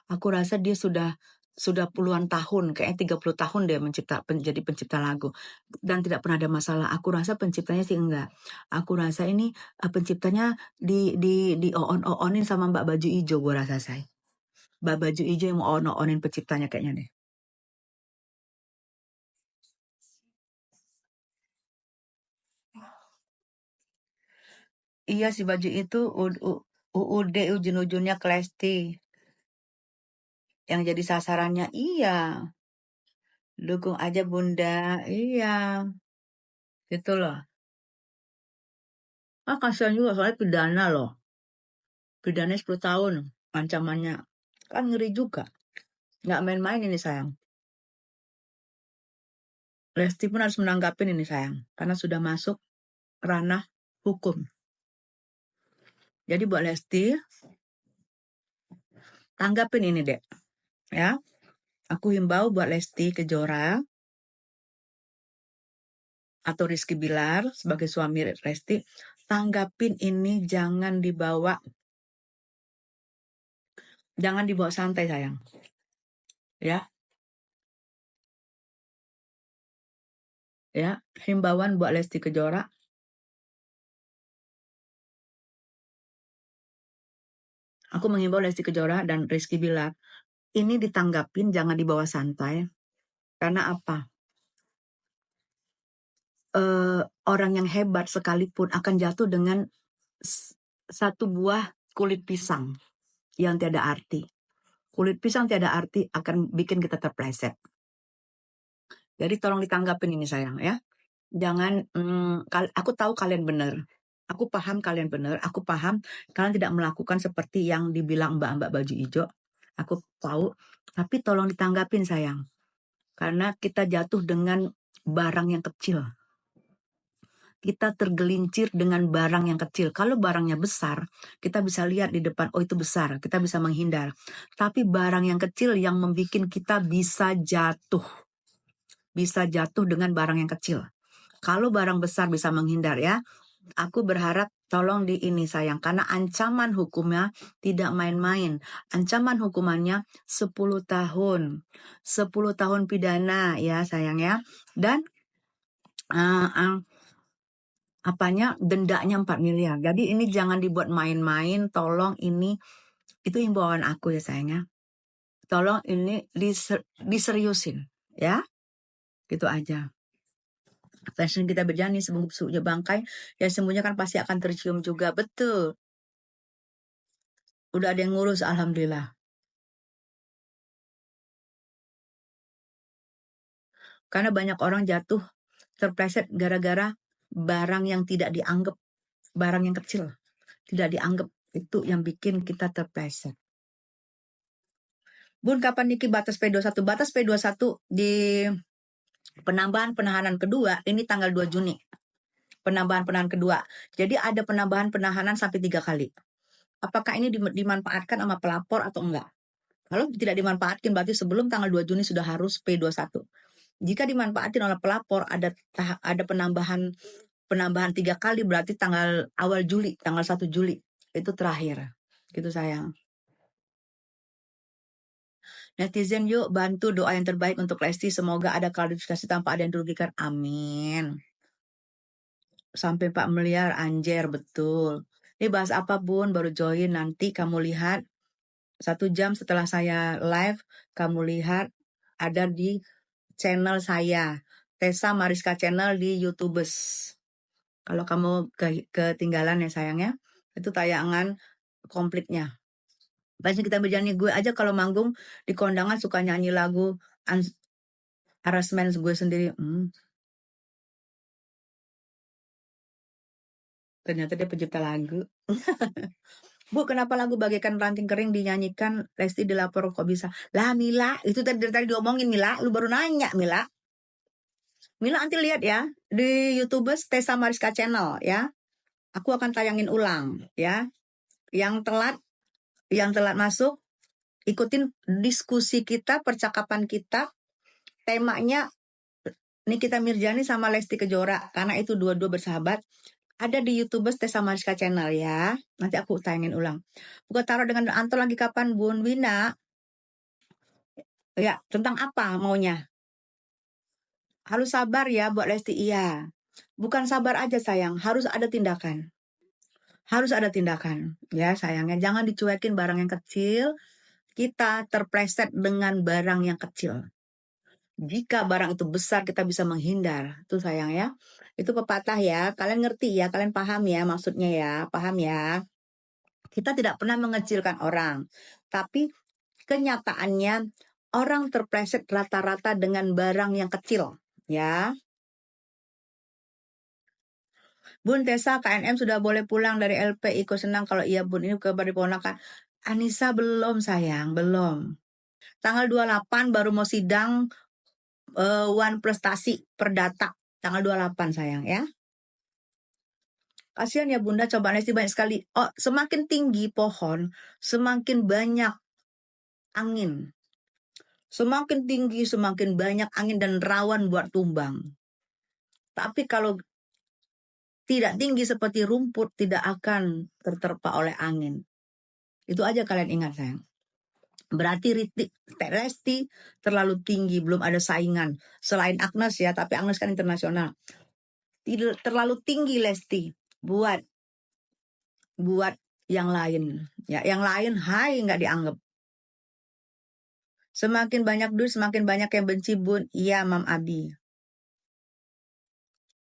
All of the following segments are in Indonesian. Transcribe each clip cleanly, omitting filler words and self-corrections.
Aku rasa dia sudah puluhan tahun, kayaknya 30 tahun dia jadi pencipta lagu dan tidak pernah ada masalah. Aku rasa penciptanya sih enggak. Aku rasa ini penciptanya di oon-oonin sama Mbak Baju Ijo, gua rasa saya. Mbak Baju Ijo yang mau oon-oonin penciptanya kayaknya deh. Iya si Baju itu UUD ujung-ujungnya ke Lesti. Yang jadi sasarannya iya. Dukung aja Bunda. Iya. Gitu loh. Kasihan juga soalnya pidana loh. Pidana 10 tahun ancamannya. Kan ngeri juga. Nggak main-main ini sayang. Lesti pun harus menanggapin ini sayang. Karena sudah masuk ranah hukum. Jadi buat Lesti, tanggapin ini dek. Ya. Aku himbau buat Lesti Kejora atau Rizky Bilar sebagai suami Lesti, tanggapin ini jangan dibawa santai sayang. Ya. Ya, himbauan buat Lesti Kejora. Aku menghimbau Lesti Kejora dan Rizky Bilar, ini ditanggapin jangan dibawa santai. Karena apa? Orang yang hebat sekalipun akan jatuh dengan satu buah kulit pisang yang tiada arti. Kulit pisang tiada arti akan bikin kita terpleset. Jadi tolong ditanggapin ini sayang ya. Jangan, aku tahu kalian benar. Aku paham kalian benar. Aku paham kalian tidak melakukan seperti yang dibilang mbak-mbak baju hijau. Aku tahu. Tapi tolong ditanggapin sayang. Karena kita jatuh dengan barang yang kecil. Kita tergelincir dengan barang yang kecil. Kalau barangnya besar, kita bisa lihat di depan, oh itu besar, kita bisa menghindar. Tapi barang yang kecil yang membuat kita bisa jatuh. Bisa jatuh dengan barang yang kecil. Kalau barang besar bisa menghindar ya. Aku berharap tolong di ini sayang. Karena ancaman hukumnya tidak main-main. Ancaman hukumannya 10 tahun. 10 tahun pidana ya sayang ya. Dan dendanya 4 miliar. Jadi ini jangan dibuat main-main, tolong ini, itu himbauan aku ya sayangnya. Tolong ini diseriusin, ya. Gitu aja. Fashion kita berjalan sebelum bangkai, ya semuanya kan pasti akan tercium juga, betul. Udah ada yang ngurus, alhamdulillah. Karena banyak orang jatuh, terpleset gara-gara barang yang tidak dianggap, barang yang kecil, tidak dianggap, itu yang bikin kita terpleset. Bun, kapan Niki batas P21? Batas P21 di penambahan penahanan kedua, ini tanggal 2 Juni. Penambahan penahanan kedua. Jadi ada penambahan penahanan sampai 3 kali. Apakah ini dimanfaatkan sama pelapor atau enggak? Kalau tidak dimanfaatkan, berarti sebelum tanggal 2 Juni sudah harus P21. Jika dimanfaatkan oleh pelapor, ada penambahan 3 kali, berarti tanggal awal Juli, tanggal 1 Juli. Itu terakhir. Gitu sayang. Netizen yuk bantu doa yang terbaik untuk Lesti. Semoga ada klarifikasi tanpa ada yang dirugikan. Amin. Sampai 4 miliar, anjir, betul. Ini bahas apa Bun? Baru join, nanti kamu lihat 1 jam setelah saya live, kamu lihat ada di channel saya, Tessa Mariska Channel di YouTubers. Kalau kamu ketinggalan ya sayangnya, itu tayangan komplitnya. Pasti kita berjanji, gue aja kalau manggung di kondangan suka nyanyi lagu harassment gue sendiri. Ternyata dia pencipta lagu. Bu, kenapa lagu bagaikan ranting kering dinyanyikan Lesti dilapor kok bisa? Lah Mila, itu tadi diomongin Mila, lu baru nanya Mila. Mila nanti lihat ya di YouTubers Tessa Mariska Channel ya. Aku akan tayangin ulang ya. Yang telat masuk, ikutin diskusi kita, percakapan kita. Temanya Nikita Mirjani sama Lesti Kejora karena itu dua-dua bersahabat. Ada di YouTubers Tessa Mariska Channel ya. Nanti aku tayangin ulang. Buka taruh dengan Anto lagi kapan Bun Wina? Ya, tentang apa maunya? Harus sabar ya buat Lesti, iya. Bukan sabar aja sayang, harus ada tindakan. Harus ada tindakan, ya sayangnya. Jangan dicuekin barang yang kecil, kita terpleset dengan barang yang kecil. Jika barang itu besar, kita bisa menghindar. Tuh sayang ya. Itu pepatah ya, kalian ngerti ya, kalian paham ya maksudnya ya, paham ya. Kita tidak pernah mengecilkan orang, tapi kenyataannya orang terpleset rata-rata dengan barang yang kecil, ya. Bun Tessa, KNM sudah boleh pulang dari LP, ikut senang kalau iya Bun, ini kabar diponakan. Anissa belum sayang, belum. Tanggal 28 baru mau sidang One Prestasi Perdata. Tanggal 28 sayang ya. Kasihan ya Bunda, cobaan Lesti banyak sekali. Oh, semakin tinggi pohon, semakin banyak angin. Semakin tinggi, semakin banyak angin dan rawan buat tumbang. Tapi kalau tidak tinggi seperti rumput, tidak akan terterpa oleh angin. Itu aja kalian ingat sayang. Berarti Lesti terlalu tinggi, belum ada saingan. Selain Agnes ya, tapi Agnes kan internasional. Tidak terlalu tinggi Lesti buat yang lain. Ya, yang lain hai nggak dianggap. Semakin banyak duit, semakin banyak yang benci Bun. Iya, Mam Abi.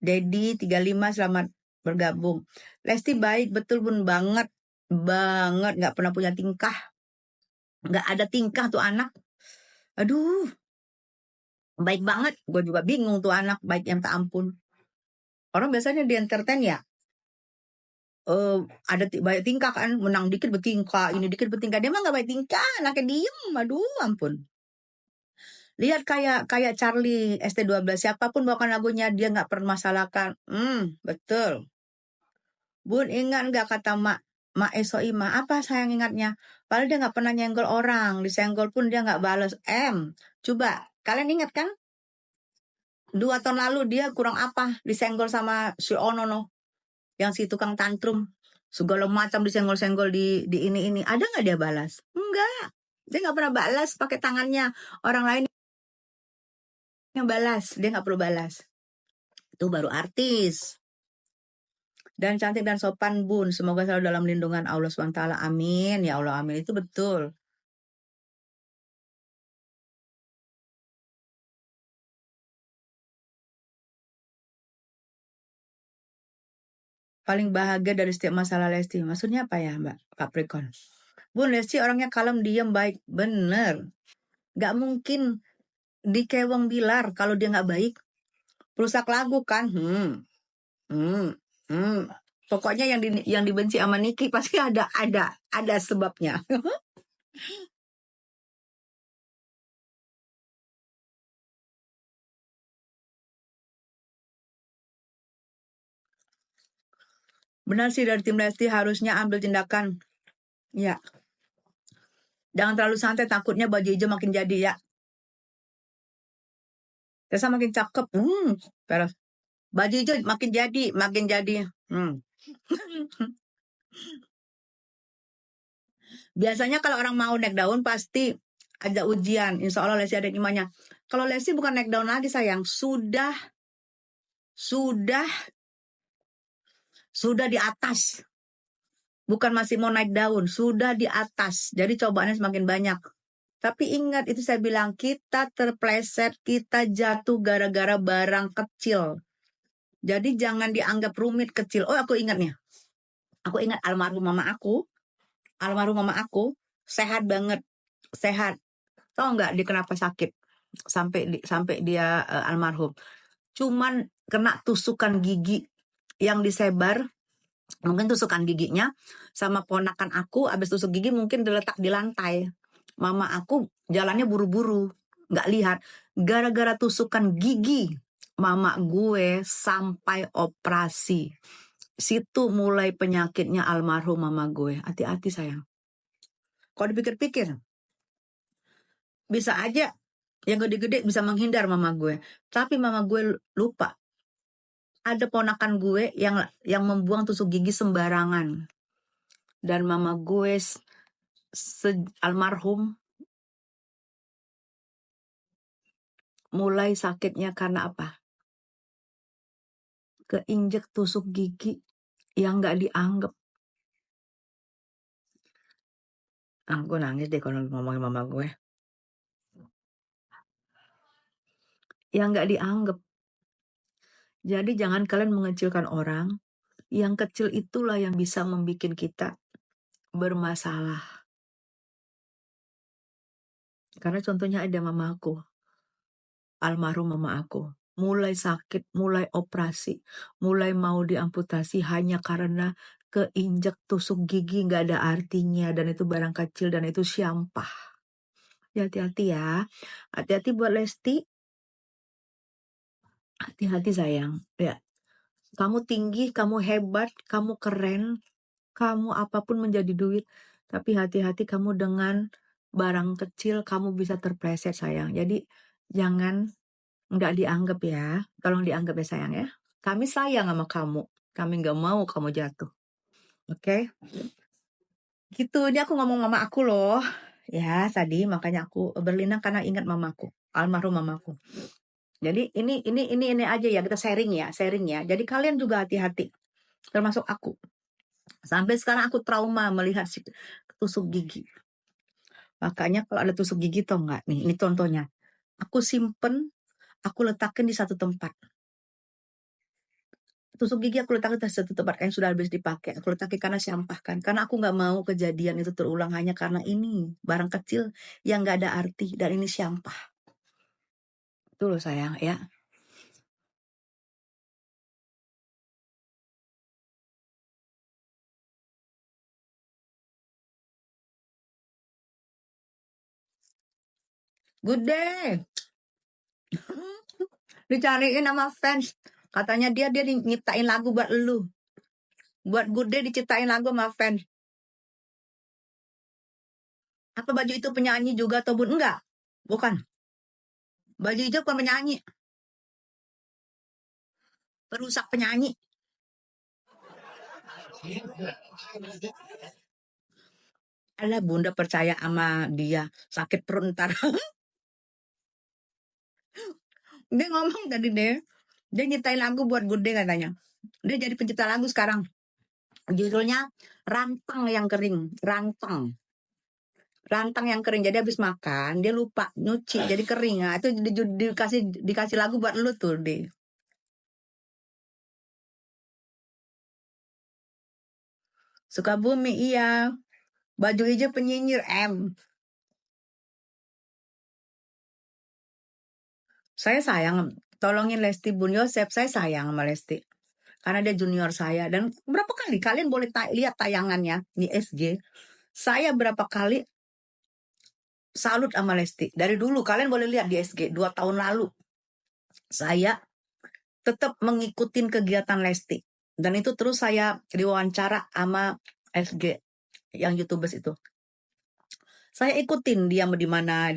Dedi 35 selamat bergabung. Lesti baik betul Bun, banget nggak pernah punya tingkah, nggak ada tingkah tuh anak. Aduh, baik banget. Gue juga bingung tuh anak, baik yang tak ampun. Orang biasanya di entertain ya, ada banyak tingkah kan, menang dikit bertingkah, ini dikit bertingkah. Dia mah nggak baik tingkah, anaknya diem. Aduh, ampun. Lihat kayak Charlie ST12, siapapun bawakan lagunya dia nggak permasalahkan. Betul. Bun, ingat nggak kata Mak Esoima? Apa sayang ingatnya? Padahal dia nggak pernah nyenggol orang. Disenggol pun dia nggak balas. Coba, kalian ingat kan? 2 tahun lalu dia kurang apa? Disenggol sama si Onono. Yang si tukang tantrum. Segala macam disenggol-senggol di ini. Ada nggak dia balas? Enggak. Dia nggak pernah balas pakai tangannya. Orang lain yang balas. Dia nggak perlu balas. Itu baru artis. Dan cantik dan sopan Bun. Semoga selalu dalam lindungan Allah SWT. Amin. Ya Allah, amin. Itu betul. Paling bahagia dari setiap masalah Lesti. Maksudnya apa ya Mbak Capricorn? Bun, Lesti orangnya kalem, diem, baik. Bener. Gak mungkin dikeweng Bilar kalau dia gak baik. Perusak lagu kan. Pokoknya yang dibenci sama Niki pasti ada sebabnya. Benar sih, dari tim Lesti harusnya ambil tindakan. Ya. Jangan terlalu santai, takutnya baju hijau makin jadi ya. Tessa makin cakep. Terus. Baju hijau makin jadi. Biasanya kalau orang mau naik daun pasti ada ujian. Insya Allah Lesti ada imannya. Kalau Lesti bukan naik daun lagi sayang, sudah di atas. Bukan masih mau naik daun, sudah di atas. Jadi cobaannya semakin banyak. Tapi ingat, itu saya bilang, kita terpleset, kita jatuh gara-gara barang kecil. Jadi jangan dianggap rumit kecil. Oh, aku ingat nih. Aku ingat almarhum mama aku sehat banget. Sehat. Tahu nggak dia kenapa sakit? Sampai dia almarhum. Cuman kena tusukan gigi yang disebar. Mungkin tusukan giginya sama ponakan aku, abis tusuk gigi mungkin diletak di lantai. Mama aku jalannya buru-buru, nggak lihat. Gara-gara tusukan gigi mama gue sampai operasi. Situ mulai penyakitnya almarhum mama gue. Hati-hati sayang. Kalau dipikir-pikir, bisa aja yang gede-gede bisa menghindar mama gue. Tapi mama gue lupa. Ada ponakan gue yang membuang tusuk gigi sembarangan. Dan mama gue almarhum mulai sakitnya karena apa? Keinjek tusuk gigi yang nggak dianggap. Gue nangis deh kalau ngomongin mama gue. Yang nggak dianggap. Jadi jangan kalian mengecilkan orang. Yang kecil itulah yang bisa membuat kita bermasalah. Karena contohnya ada mamaku, almarhum mama aku. Mulai sakit, mulai operasi, mulai mau diamputasi hanya karena keinjek tusuk gigi nggak ada artinya. Dan itu barang kecil dan itu sampah. Hati-hati ya. Hati-hati buat Lesti. Hati-hati sayang. Ya. Kamu tinggi, kamu hebat, kamu keren, kamu apapun menjadi duit. Tapi hati-hati kamu dengan barang kecil kamu bisa terpleset sayang. Jadi jangan nggak dianggap ya. Tolong dianggap ya sayang ya. Kami sayang sama kamu. Kami nggak mau kamu jatuh. Oke? Gitu. Ini aku ngomong mama aku loh. Ya tadi makanya aku berlinang karena ingat mamaku. Almarhum mamaku. Jadi ini aja ya, kita sharing ya. Jadi kalian juga hati-hati, termasuk aku. Sampai sekarang aku trauma melihat si tusuk gigi. Makanya kalau ada tusuk gigi tau nggak nih, ini contohnya. Aku simpen, aku letakkan di satu tempat. Tusuk gigi aku letakkan di satu tempat yang sudah habis dipakai. Aku letakkan karena sampahkan. Karena aku nggak mau kejadian itu terulang hanya karena ini barang kecil yang nggak ada arti dan ini sampah. Itu loh sayang ya. Good day. Dicariin sama fans. Katanya dia nyiptain lagu buat lu. Buat Good Day diciptain lagu sama fans. Apa baju itu penyanyi juga atau bun? Enggak. Bukan. Baju hijau bukan penyanyi. Perusak penyanyi. Alah bunda percaya sama dia. Sakit perut ntar. Dia ngomong tadi deh. Dia nyiptain lagu buat Good Day katanya. Dia jadi pencipta lagu sekarang. Judulnya Rantang yang Kering. Rantang yang kering. Jadi habis makan dia lupa nyuci jadi kering. Nah, itu dikasih lagu buat lu tuh deh. Sukabumi iya. Baju hijau penyinyir M. Saya sayang, tolongin Lesti Bun Yosef. Saya sayang sama Lesti. Karena dia junior saya. Dan berapa kali kalian boleh lihat tayangannya di SG. Saya berapa kali salut sama Lesti. Dari dulu kalian boleh lihat di SG 2 tahun lalu. Saya tetap mengikutin kegiatan Lesti. Dan itu terus saya diwawancara sama SG yang YouTubers itu. Saya ikutin dia di mana,